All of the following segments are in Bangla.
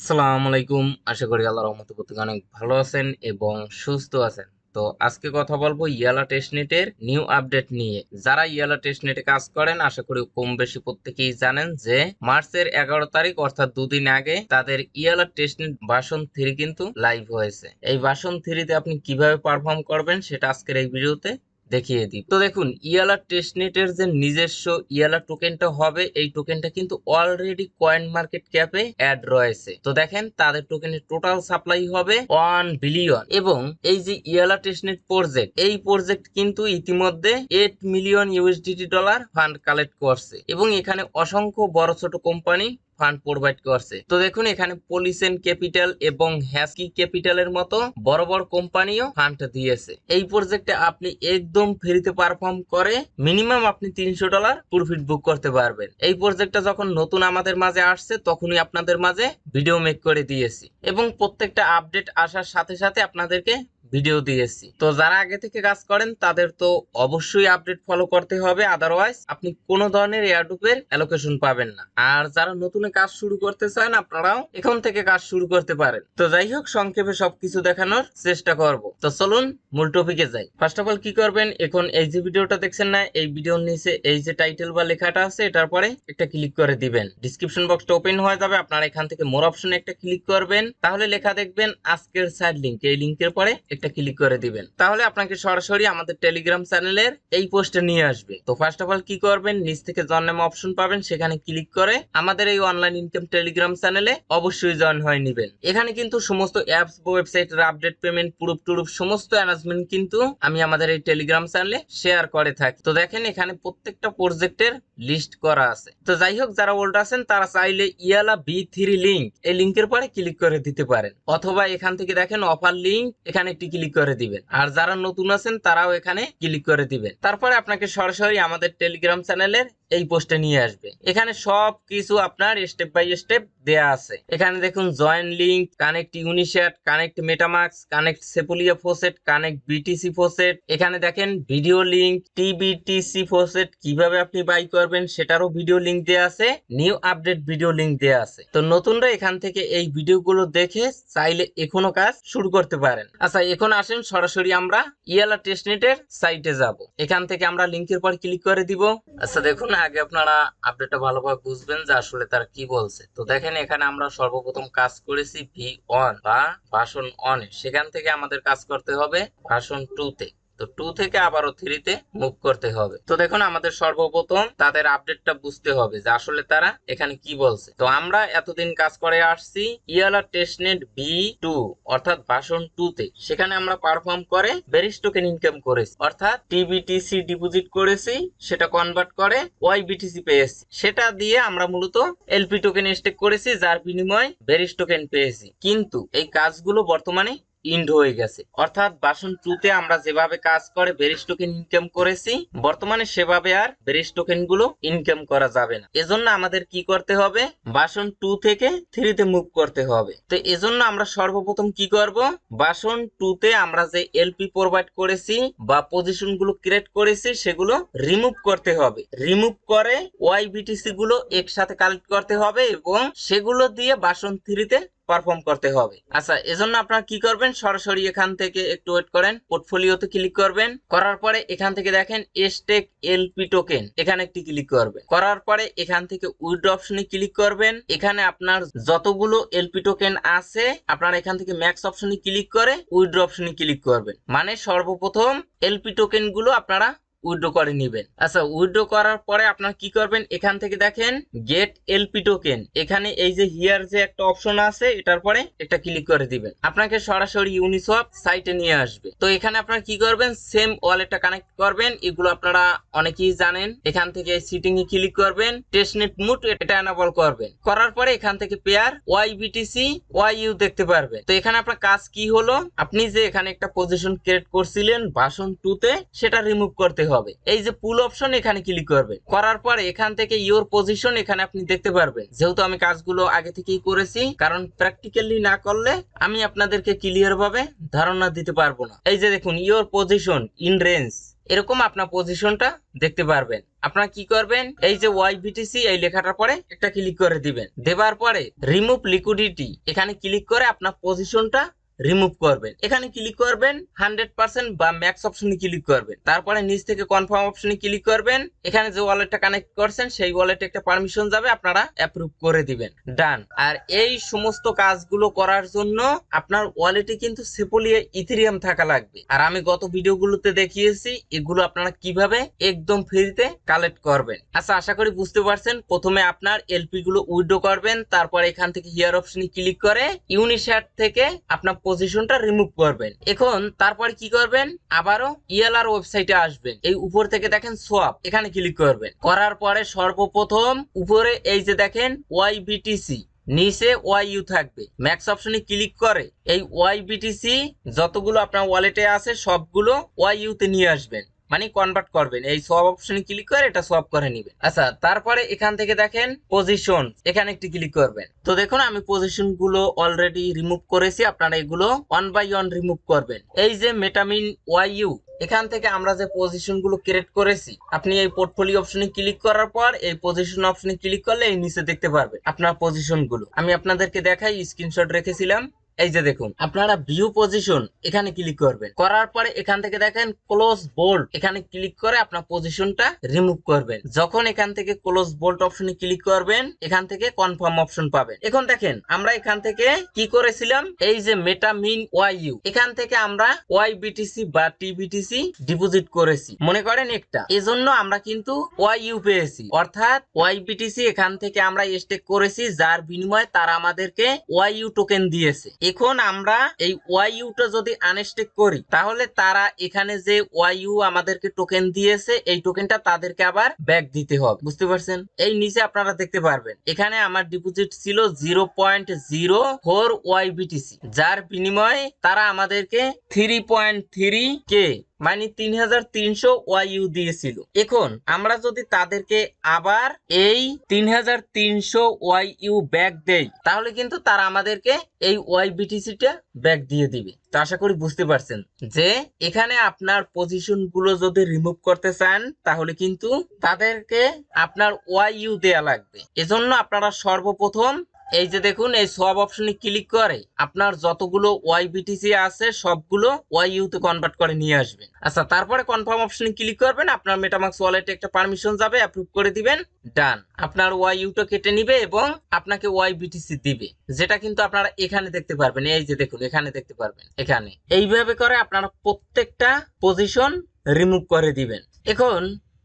আসসালামু আলাইকুম। আশা করি আল্লাহর রহমতে প্রত্যেকে অনেক ভালো আছেন এবং সুস্থ আছেন। তো আজকে কথা বলবো ইয়ালা টেস্টনেটের নিউ আপডেট নিয়ে। যারা ইয়ালা টেস্টনেটে কাজ করেন আশা করি কম বেশি প্রত্যেকেই জানেন যে মার্চের 11 তারিখ অর্থাৎ দুদিন আগে তাদের ইয়ালা টেস্টনেট ভার্সন 3 কিন্তু লাইভ হয়েছে। এই ভার্সন 3 তে আপনি কিভাবে পারফর্ম করবেন সেটা আজকের এই ভিডিওতে দেখিয়ে দিই। তো দেখুন, ইয়ালা টেস্টনেটের যে নিজস্ব ইয়ালা টোকেনটা হবে, এই টোকেনটা কিন্তু অলরেডি কয়েন মার্কেট ক্যাপে অ্যাড রয়েছে। তো দেখেন তাদের টোকেনের টোটাল সাপ্লাই হবে 1 বিলিয়ন, এবং এই যে ইয়ালা টেস্টনেট প্রজেক্ট, এই প্রজেক্ট কিন্তু ইতিমধ্যে 8 million USDT dollar fund collect করছে, এবং এখানে অসংখ্য বড় ছোট কোম্পানি ফান্ড প্রোভাইড করছে। তো দেখুন এখানে পলিসেন ক্যাপিটাল এবং হ্যাসকি ক্যাপিটালের মতো বড় বড় কোম্পানিও ফান্ড দিয়েছে। এই প্রজেক্টে আপনি একদম ফ্রিতে পারফর্ম করে মিনিমাম আপনি $300 প্রফিট বুক করতে পারবেন। এই প্রজেক্টটা যখন নতুন আমাদের মাঝে আসছে তখনই আপনাদের মাঝে ভিডিও মেক করে দিয়েছি, এবং প্রত্যেকটা আপডেট আসার সাথে সাথে আপনাদেরকে ভিডিও দিয়েছি। তো যারা আগে থেকে কাজ করেন তাদের তো অবশ্যই আপডেট ফলো করতে হবে, আদারওয়াইজ আপনি কোনো ধরনের এয়ারড্রপের অ্যালোকেশন পাবেন না। আর যারা নতুন কাজ শুরু করতে চান আপনারাও এখন থেকে কাজ শুরু করতে পারেন। তো যাই হোক, সংক্ষেপে সবকিছু দেখানোর চেষ্টা করব। তো চলুন মূল টপিকে যাই। ফার্স্ট অফ অল কি করবেন, এখন এই যে ভিডিওটা দেখছেন না, এই ভিডিওর নিচে এই যে টাইটেল বা লেখাটা আছে এটার পরে একটা ক্লিক করে দিবেন। ডিসক্রিপশন বক্সটা ওপেন হয়ে যাবে, আপনারা এখান থেকে মোর অপশনে একটা ক্লিক করবেন, তাহলে লেখা দেখবেন আজকের সাইড লিংক। এই লিংকের পরে একটা ক্লিক করে দিবেন, তাহলে আপনাকে সরাসরি আমাদের টেলিগ্রাম চ্যানেলের এই পোস্টে নিয়ে আসবে। তো ফার্স্ট অফ অল কি করবেন, নিচ থেকে জয়েন নামে অপশন পাবেন, সেখানে ক্লিক করে আমাদের এই অনলাইন ইনকাম টেলিগ্রাম চ্যানেলে অবশ্যই জয়েন হয়ে নেবেন। এখানে কিন্তু সমস্ত অ্যাপস, ওয়েবসাইটের আপডেট, পেমেন্ট, প্রুফ টুরুফ সমস্ত অ্যানাউন্সমেন্ট কিন্তু আমি আমাদের এই টেলিগ্রাম চ্যানেলে শেয়ার করে থাকি। তো দেখেন এখানে প্রত্যেকটা প্রজেক্টের লিস্ট করা আছে। তো যাই হোক, যারা ওল্ড আছেন তারা চাইলে ইয়ালা B3 লিংক, এই লিংকের পরে ক্লিক করে দিতে পারেন, অথবা এখান থেকে দেখেন অফার লিংক, এখানে একটি ক্লিক করে দিবেন। আর যারা নতুন আছেন তারাও এখানে ক্লিক করে দিবেন, তারপরে আপনাকে সরাসরি আমাদের টেলিগ্রাম চ্যানেলের এই পোস্টে নিয়ে আসবে। এখানে সব কিছু আপনার স্টেপ বাই স্টেপ দেয়া আছে। এখানে দেখুন join link, connect Unisat, connect MetaMask, connect সেপুলিয়া ফোসেট, কানেক্ট বিটিসি ফোসেট। এখানে দেখেন ভিডিও লিংক, টিবিটিসি ফোসেট কিভাবে আপনি বাই করবেন সেটারও ভিডিও লিংক দেয়া আছে, নিউ আপডেট ভিডিও লিংক দেয়া আছে। তো নতুনরা এখান থেকে এই ভিডিওগুলো দেখে চাইলে এখনো কাজ শুরু করতে পারেন। আচ্ছা, এখন আসেন সরাসরি আমরা ইয়ালা টেস্টনেটের সাইটে যাব। এখান থেকে আমরা লিংকের পর ক্লিক করে দিব। আচ্ছা দেখুন, আগে আপনারা আপডেটটা ভালোভাবে বুঝবেন যে আসলে তারা কি বলছে। তো দেখেন এখানে আমরা সর্বপ্রথম কাজ করেছি V1 বা ভার্সন 1, সেখান থেকে আমাদের কাজ করতে হবে ভার্সন 2 তে। তো 2 থেকে আবারও 3 তে মুভ করতে হবে। তো দেখুন আমাদের সর্বপ্রথম তাদের আপডেটটা বুঝতে হবে যে আসলে তারা এখানে কি বলছে। তো আমরা এতদিন কাজ করে আসছি ইয়ালা টেস্টনেট V2 অর্থাৎ ভার্সন 2 তে, সেখানে আমরা পারফর্ম করে বেরিস টোকেন ইনকাম করেছি, অর্থাৎ টিবিটিসি ডিপোজিট করেছি, সেটা কনভার্ট করে ওয়াইবিটিসি পেয়েছি, সেটা দিয়ে আমরা মূলত এলপি টোকেন স্টেক করেছি, যার বিনিময়ে বেরিস টোকেন পেয়েছি। কিন্তু এই কাজগুলো বর্তমানে ইন্ড হয়ে গেছে, অর্থাৎ ভার্সন 2 তে আমরা যেভাবে কাজ করে বেরিস টোকেন ইনকাম করেছি বর্তমানে সেভাবে আর বেরিস টোকেন গুলো ইনকাম করা যাবে না। এজন্য আমাদের কি করতে হবে, ভার্সন 2 থেকে 3 তে মুভ করতে হবে। তো এজন্য আমরা সর্বপ্রথম কি করব, ভার্সন 2 তে আমরা যে এলপি প্রোভাইড করেছি বা পজিশন গুলো ক্রিয়েট করেছি সেগুলো রিমুভ করতে হবে। রিমুভ করে ওয়াইবিটিসি গুলো একসাথে কালেক্ট করতে হবে এবং সেগুলো দিয়ে ভার্সন 3 তে পারফর্ম করতে হবে। আচ্ছা, এজন্য আপনারা কি করবেন, সরাসরি এখান থেকে একটু ওয়েট করেন, পোর্টফোলিওতে ক্লিক করবেন, করার পরে এখান থেকে দেখেন স্টেক এলপি টোকেন, এখানে একটি ক্লিক করবেন, করার পরে এখান থেকে উইথড্র অপশনে ক্লিক করবেন। এখানে আপনার যতগুলো এলপি টোকেন আছে আপনারা এখান থেকে ম্যাক্স অপশনে ক্লিক করে উইথড্র অপশনে ক্লিক করবেন, মানে সর্বপ্রথম এলপি টোকেন গুলো আপনারা উইথড্র করে নেবেন। আচ্ছা, উইথড্র করার পরে আপনারা কি করবেন, এখান থেকে দেখেন গেট এলপি টোকেন, এখানে এই যে হিয়ার যে একটা অপশন আছে এটার পরে একটা ক্লিক করে দিবেন, আপনাকে সরাসরি ইউনিসওয়াপ সাইটে নিয়ে আসবে। তো এখানে আপনারা কি করবেন, সেম ওয়ালেটটা কানেক্ট করবেন, এগুলো আপনারা অনেকেই জানেন। এখান থেকে সিটিং এ ক্লিক করবেন, টেস্টনেট মুড এটা এনাবল করবেন, করার পরে এখান থেকে পেয়ার ওয়াইবিটিসি ওয়াইইউ দেখতে পারবেন। তো এখানে আপনার কাজ কি হলো, আপনি যে এখানে একটা পজিশন ক্রিয়েট করছিলেন ভার্সন 2 তে সেটা রিমুভ করতে হবে। এই যে পুল অপশন এখানে ক্লিক করবেন, করার পরে এখান থেকে ইওর পজিশন এখানে আপনি দেখতে পারবেন। যেহেতু আমি কাজগুলো আগে থেকেই করেছি, কারণ প্র্যাকটিক্যালি না করলে আমি আপনাদেরকে ক্লিয়ার ভাবে ধারণা দিতে পারবো না। এই যে দেখুন ইওর পজিশন ইন রেঞ্জ, এরকম আপনার পজিশনটা দেখতে পারবেন। আপনারা কি করবেন, এই যে ওয়াইবিটিসি এই লেখাটার পরে একটা ক্লিক করে দিবেন। দেবার পরে রিমুভ লিকুইডিটি এখানে ক্লিক করে আপনার পজিশনটা রিমুভ করবেন। এখানে ক্লিক করবেন 100% বা ম্যাক্স অপশনে ক্লিক করবেন। তারপরে নিচ থেকে কনফার্ম অপশনে ক্লিক করবেন। এখানে যে ওয়ালেটটা কানেক্ট করছেন সেই ওয়ালেটে একটা পারমিশন যাবে, আপনারা অ্যাপ্রুভ করে দিবেন, ডান। আর এই সমস্ত কাজগুলো করার জন্য আপনার ওয়ালেটে কিন্তু সেপোলিয়া ইথেরিয়াম থাকা লাগবে। আর আমি গত ভিডিওগুলোতে দেখিয়েছি এগুলো আপনারা কিভাবে একদম ফ্রিতে কালেক্ট করবেন। আচ্ছা, আশা করি বুঝতে পারছেন। প্রথমে আপনার এলপি গুলো উইথড্র করবেন, তারপর এখান থেকে হিয়ার অপশনে ক্লিক করে ইউনিশার্ট থেকে আপনার পজিশনটা রিমুভ করবেন। এখন তারপরে কি করবেন, আবারও ইএলআর ওয়েবসাইটে আসবেন। এই উপর থেকে দেখেন সোয়াপ, এখানে ক্লিক করবেন। করার পরে সর্বপ্রথম উপরে এই যে দেখেন ওয়াইবিটিসি, নিচে ওয়াইইউ থাকবে। ম্যাক্স অপশনে ক্লিক করে এই ওয়াইবিটিসি যতগুলো আপনার ওয়ালেটে আছে সবগুলো ওয়াইইউ তে নিয়ে আসবেন, মানে কনভার্ট করবেন। এই সোয়াপ অপশনে ক্লিক করে এটা সোয়াপ করে নেবেন। আচ্ছা, তারপরে এখান থেকে দেখেন পজিশন, এখানে একটি ক্লিক করবেন। তো দেখুন আমি পজিশন গুলো অলরেডি রিমুভ করেছি, আপনারা এগুলো 1 বাই 1 রিমুভ করবেন। এই যে মেটামিন ওয়াইইউ, এখান থেকে আমরা যে পজিশন গুলো ক্রিয়েট করেছি, আপনি এই পোর্টফোলিও অপশনে ক্লিক করার পর এই পজিশন অপশনে ক্লিক করলে এই নিচে দেখতে পারবেন আপনার পজিশন গুলো। আমি আপনাদেরকে দেখাই, স্ক্রিনশট রেখেছিলাম। এই যে দেখুন, আপনারা ভিউ পজিশন এখানে ক্লিক করবেন। করার পরে এখান থেকে দেখেন ক্লোজ বোল্ড, এখানে ক্লিক করে আপনার পজিশনটা রিমুভ করবেন। যখন এখান থেকে ক্লোজ বোল্ড অপশনে ক্লিক করবেন, এখান থেকে কনফার্ম অপশন পাবেন। এখন দেখেন আমরা এখান থেকে কি করেছিলাম, এই যে মেটামিন ওয়াইইউ, এখান থেকে আমরা ওয়াইবিটিসি বা টিবিটিসি ডিপোজিট করেছি, মনে করেন একটা, এজন্য আমরা কিন্তু ওয়াইইউ পেয়েছি, অর্থাৎ ওয়াইবিটিসি এখান থেকে আমরা স্টেক করেছি, যার বিনিময়ে তারা আমাদেরকে ওয়াইইউ টোকেন দিয়েছে। এখন আমরা এই ওয়াইইউটা যদি আনস্টেক করি, তাহলে তারা এখানে যে ওয়াইইউ আমাদেরকে টোকেন দিয়েছে এই টোকেনটা তাদেরকে আবার ব্যাক দিতে হবে, বুঝতে পারছেন। এই নিচে আপনারা দেখতে পারবেন এখানে আমার ডিপোজিট ছিল 0.04 ওয়াইবিটিসি, যার বিনিময়ে তারা আমাদেরকে 3.3 কে মানে 3300 ওয়াইইউ দিয়েছিল। এখন আমরা যদি তাদেরকে আবার এই 3300 ওয়াইইউ ব্যাক দেই, তাহলে কিন্তু তারা আমাদেরকে এই ওয়াইবিটিসিটা ব্যাক দিয়ে দিবে। তো আশা করি বুঝতে পারছেন যে এখানে আপনার পজিশন গুলো যদি রিমুভ করতে চান, তাহলে কিন্তু তাদেরকে আপনার ওয়াইইউ দেয়া লাগবে। এজন্য আপনারা সর্বপ্রথম এই যে দেখুন এই সোয়াপ অপশনে ক্লিক করে আপনার যতগুলো ওয়াইবিটিসি আছে সবগুলো ওয়াইইউ তে কনভার্ট করে নিয়ে আসবেন। আচ্ছা, তারপরে কনফার্ম অপশনে ক্লিক করবেন। আপনার মেটামাক্স ওয়ালেটে একটা পারমিশন যাবে, অ্যাপ্রুভ করে দিবেন, ডান। আপনার ওয়াইইউটা কেটে নিবে এবং আপনাকে ওয়াইবিটিসি দিবে, যেটা কিন্তু আপনারা এখানে দেখতে পারবেন। এই যে দেখুন এখানে দেখতে পারবেন, এখানে এইভাবে করে আপনারা প্রত্যেকটা পজিশন রিমুভ করে দিবেন। এখন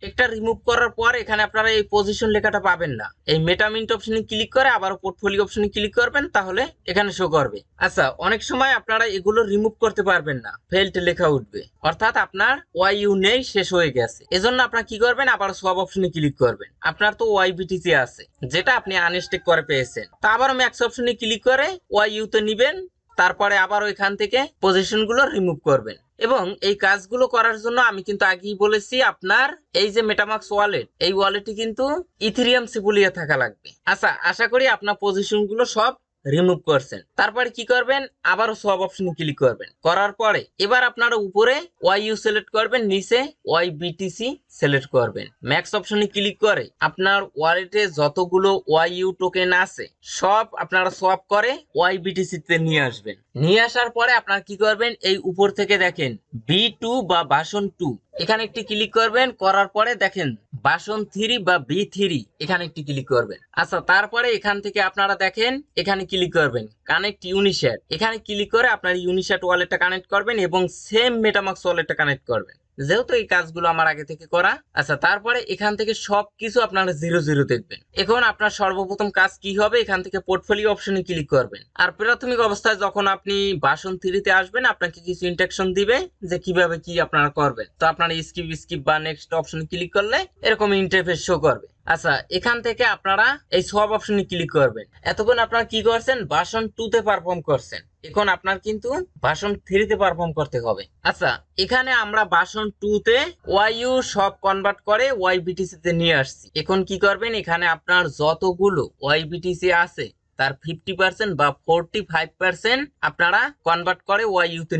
একটা রিমুভ করার পর এখানে আপনারা এই পজিশন লেখাটা পাবেন না। এই মেটামিন্ট অপশনে ক্লিক করে আবার পোর্টফোলিও অপশনে ক্লিক করবেন, তাহলে এখানে শো করবে। আচ্ছা, অনেক সময় আপনারা এগুলো রিমুভ করতে পারবেন না, ফেল্ড লেখা উঠবে, অর্থাৎ আপনার ওয়াইইউ নেই, শেষ হয়ে গেছে। এজন্য আপনারা কি করবেন, আবার সোয়াপ অপশনে ক্লিক করবেন। আপনার তো ওয়াইবিটিসি আছে যেটা আপনি আনস্টেক করে পেয়েছেন, তা আবার ম্যাক্স অপশনে ক্লিক করে ওয়াইইউ তে নিবেন, তারপরে আবার ওইখান থেকে পজিশন গুলো রিমুভ করবেন। এবং এই কাজগুলো করার জন্য আমি কিন্তু আগেই বলেছি, আপনার এই যে মেটামাক্স ওয়ালেট, এই ওয়ালেটে কিন্তু ইথেরিয়াম সেপুলিয়া থাকা লাগবে। আচ্ছা, আশা করি আপনার পজিশন গুলো সব রিমুভ করছেন। তারপরে কি করবেন, আবারও সব অপশনে ক্লিক করবেন। করার পরে এবার আপনারা উপরে ওয়াইইউ সিলেক্ট করবেন, নিচে ওয়াইবিটিসি সিলেক্ট করবেন। ম্যাক্স অপশনে ক্লিক করে আপনার ওয়ালেটে যতগুলো ওয়াইইউ টোকেন আছে সব আপনারা সোয়াপ করে ওয়াইবিটিসি তে নিয়ে আসবেন। নিয়ে আসার পরে আপনারা কি করবেন, এই উপর থেকে দেখেন B2 বা ভার্সন 2, এখানে একটি ক্লিক করবেন। করার পরে দেখেন ভার্সন 3 বা B3, এখানে একটি ক্লিক করবেন। আচ্ছা, তারপরে এখান থেকে আপনারা দেখেন এখানে ক্লিক করবেন কানেক্ট ইউনিশ্যাট, এখানে ক্লিক করে আপনার ইউনিশ্যাট ওয়ালেটটা কানেক্ট করবেন এবং সেম মেটামাক্স ওয়ালেটটা কানেক্ট করবেন, যেহেতু এই কাজগুলো আমার আগে থেকে করা। আচ্ছা, তারপরে এখান থেকে সবকিছু আপনারা 00 দেখবেন। এখন আপনার সর্বপ্রথম কাজ কি হবে, এখান থেকে পোর্টফোলিও অপশনে ক্লিক করবেন। আর প্রাথমিক অবস্থায় যখন আপনি ভার্সন 3 তে আসবেন, আপনাকে কিছু ইনস্ট্রাকশন দিবে যে কিভাবে কি আপনারা করবেন। তো আপনারা স্কিপ বা নেক্সট অপশনে ক্লিক করলে এরকম ইন্টারফেস শো করবে। আচ্ছা, এখান থেকে আপনারা এই সব অপশনে ক্লিক করবেন। এতক্ষণ আপনারা কি করছেন, ভার্সন 2 তে পারফর্ম করছেন, এখন আপনার কিন্তু ভার্সন 3 তে পারফর্ম করতে হবে। আচ্ছা, এখানে আমরা ভার্সন 2 তে ওয়াইইউ সব কনভার্ট করে ওয়াইবিটিসি তে নিয়ে আসছি। এখন কি করবেন, এখানে আপনার যতগুলো ওয়াইবিটিসি আছে তার 50% বা 45% আপনারা কনভার্ট করে ওয়াইইউ তে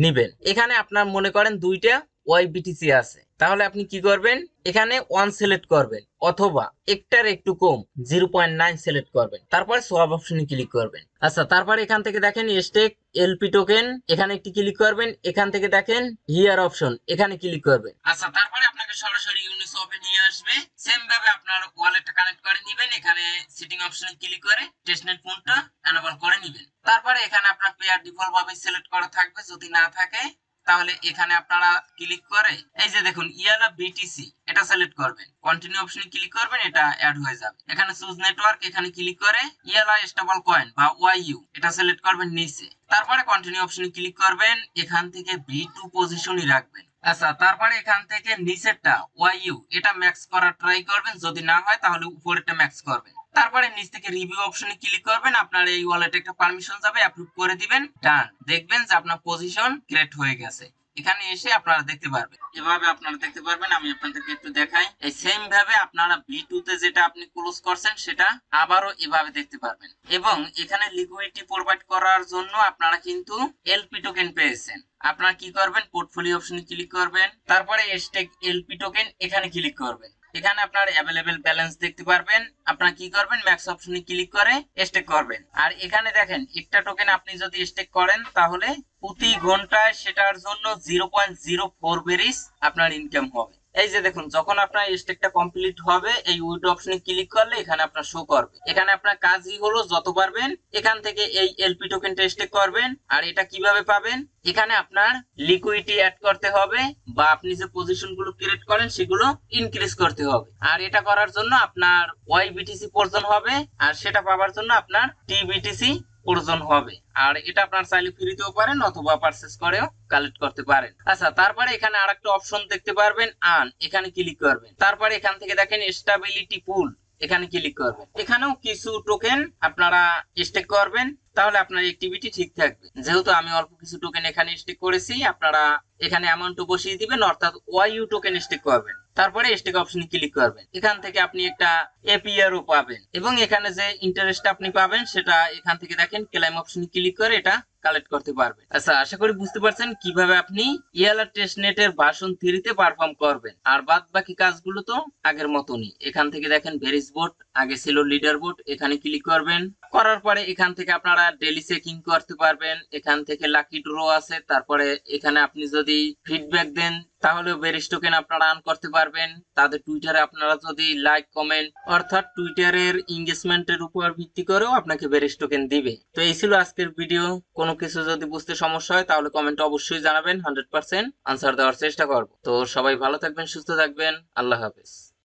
নিবেন। এখানে আপনার মনে করেন দুইটা ওয়াইবিটিসি আছে, তাহলে আপনি কি করবেন, এখানে 1 সিলেক্ট করবেন অথবা একটার একটু কম 0.9 সিলেক্ট করবেন, তারপরে সোয়াপ অপশনে ক্লিক করবেন। আচ্ছা, তারপরে এখান থেকে দেখেন স্টেক এলপি টোকেন, এখানে একটি ক্লিক করবেন। এখান থেকে দেখেন হিয়ার অপশন, এখানে ক্লিক করবেন। আচ্ছা, তারপরে আপনাকে সরাসরি ইউনিসওয়াপে নিয়ে আসবে। সেম ভাবে আপনার ওয়ালেটটা কানেক্ট করে নেবেন। এখানে সেটিং অপশনে ক্লিক করে টেস্টনেট ফোনটা এনেবল করে নেবেন। তারপরে এখানে আপনার পেয়ার ডিফল্ট ভাবে সিলেক্ট করা থাকবে, যদি না থাকে তাহলে এখানে আপনারা ক্লিক করে এই যে দেখুন ইয়ালা বিটিসি এটা সিলেক্ট করবেন, কন্টিনিউ অপশনে ক্লিক করবেন, এটা অ্যাড হয়ে যাবে। এখানে চুজ নেটওয়ার্ক, এখানে ক্লিক করে ইয়ালা স্টেবল কয়েন বা ওয়াইইউ এটা সিলেক্ট করবেন নিচে। তারপরে কন্টিনিউ অপশনে ক্লিক করবেন, এখান থেকে B2 পজিশনই রাখবেন। আচ্ছা, তারপরে এখান থেকে নিচেরটা ওয়াইইউ এটা ম্যাক্স করার ট্রাই করবেন, যদি না হয় তাহলে উপরেরটা ম্যাক্স করবেন। তারপরে নিচ থেকে রিভিউ অপশনে ক্লিক করবেন, আপনার এই ওয়ালেটে একটা পারমিশন যাবে, অ্যাপ্রুভ করে দিবেন, ডান। দেখবেন যে আপনার পজিশন ক্রিয়েট হয়ে গেছে। এখানে এসে আপনারা দেখতে পারবেন, এভাবে আপনারা দেখতে পারবেন। আমি আপনাদেরকে একটু দেখাই। এই সেম ভাবে আপনারা B2 তে যেটা আপনি ক্লোজ করছেন সেটা আবারও এভাবে দেখতে পারবেন। এবং এখানে লিকুইডিটি প্রোভাইড করার জন্য আপনারা কিন্তু এলপি টোকেন পেয়েছেন। আপনারা কি করবেন, পোর্টফোলিও অপশনে ক্লিক করবেন, তারপরে স্টেক এলপি টোকেন এখানে ক্লিক করবেন। এখানে আপনার অ্যাভেলেবেল ব্যালেন্স দেখতে পারবেন। আপনারা কি করবেন, ম্যাক্স অপশনে ক্লিক করে স্টেক করবেন। আর এখানে দেখেন একটা টোকেন আপনি যদি স্টেক করেন তাহলে প্রতি ঘন্টায় সেটার জন্য 0.04 বেরিস আপনার ইনকাম হবে। এই যে দেখুন, যখন আপনার স্টেকটা কমপ্লিট হবে এই উইথড্র অপশনে ক্লিক করলে এখানে আপনার শো করবে। এখানে আপনার কাজই হলো যত পারবেন এখান থেকে এই এলপি টোকেনটা স্টেক করবেন। আর এটা কিভাবে পাবেন, এখানে আপনার লিকুইডিটি অ্যাড করতে হবে বা আপনি যে পজিশন গুলো ক্রিয়েট করেন সেগুলো ইনক্রিজ করতে হবে। আর এটা করার জন্য আপনার ওয়াইবিটিসি প্রয়োজন হবে, আর সেটা পাওয়ার জন্য আপনার টিবিটিসি প্রয়োজন হবে। আর এটা আপনার চাইলে ফ্রিতেও পারেন অথবা পারচেজ করেও কালেক্ট করতে পারেন। আচ্ছা, তারপরে এখানে আরেকটা অপশন দেখতে পারবেন আর্ন, এখানে ক্লিক করবেন। তারপরে এখান থেকে দেখেন স্টেবিলিটি পুল, এখানে ক্লিক করবেন। এখানেও কিছু টোকেন আপনারা স্টেক করবেন, তাহলে আপনার অ্যাক্টিভিটি ঠিক থাকবে। যেহেতু আমি অল্প কিছু টোকেন এখানে স্টেক করেছি, আপনারা এখানে অ্যামাউন্টও বসিয়ে দিবেন, অর্থাৎ ওয়াইইউ টোকেন স্টেক করবেন। তারপরে স্টেক অপশনে ক্লিক করবেন। এখান থেকে আপনি একটা এপিআর ও পাবেন এবং এখানে যে ইন্টারেস্ট আপনি পাবেন সেটা এখান থেকে দেখেন ক্লেম অপশনে ক্লিক করে এটা কালেক্ট করতে পারবেন। আচ্ছা, আশা করি বুঝতে পারছেন কিভাবে আপনি ইয়ালা টেস্টনেটের ভার্সন 3 তে পারফর্ম করবেন। আর বাদ বাকি কাজগুলো তো আগের মতনই। এখান থেকে দেখেন ভেরিস বোর্ড, আগে ছিল লিডার বোর্ড, এখানে ক্লিক করবেন। করার পরে এখান থেকে আপনারা ডেইলি চেকিং করতে পারবেন। এখান থেকে লাকি ড্র আছে। তারপরে এখানে আপনি যদি ফিডব্যাক দেন তাহলে বেরিস টোকেন আপনারা আর্ন করতে পারবেন। তাদের টুইটারে আপনারা যদি লাইক কমেন্ট, অর্থাৎ টুইটারের এনগেজমেন্টের উপর ভিত্তি করেও আপনাকে বেরিস টোকেন দিবে। তো এই ছিল আজকের ভিডিও। কোনো কিছু যদি বুঝতে সমস্যা হয় তাহলে কমেন্টে অবশ্যই জানাবেন, 100% আনসার দেওয়ার চেষ্টা করব। তো সবাই ভালো থাকবেন, সুস্থ থাকবেন, আল্লাহ হাফেজ।